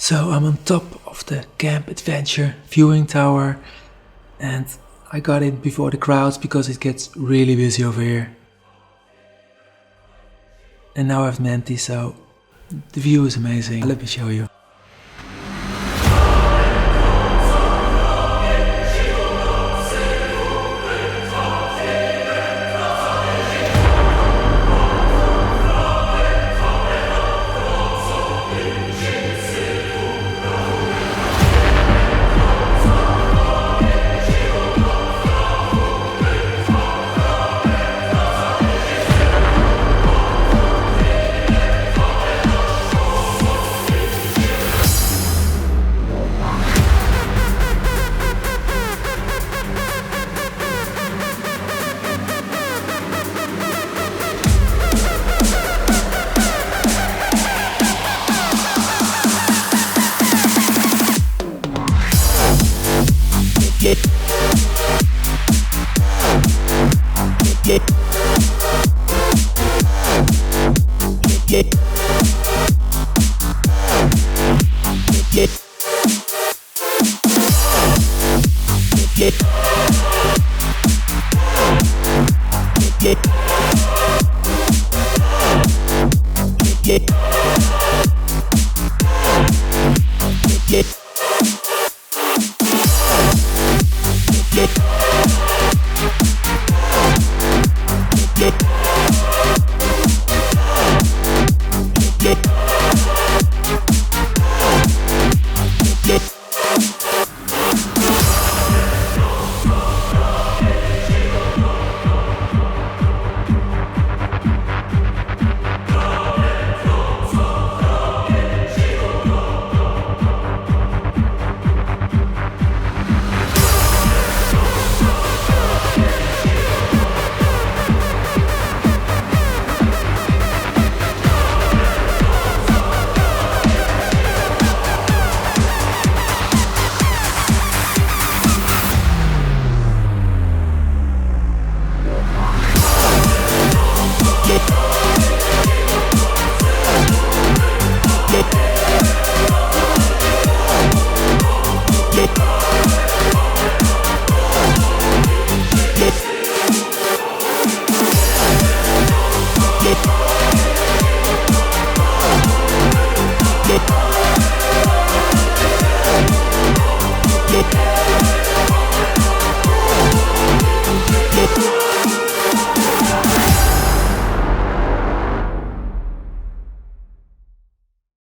So I'm on top of the Camp Adventure viewing tower, and I got in before the crowds because it gets really busy over here. And now I have Nanti, so the view is amazing. Let me show you.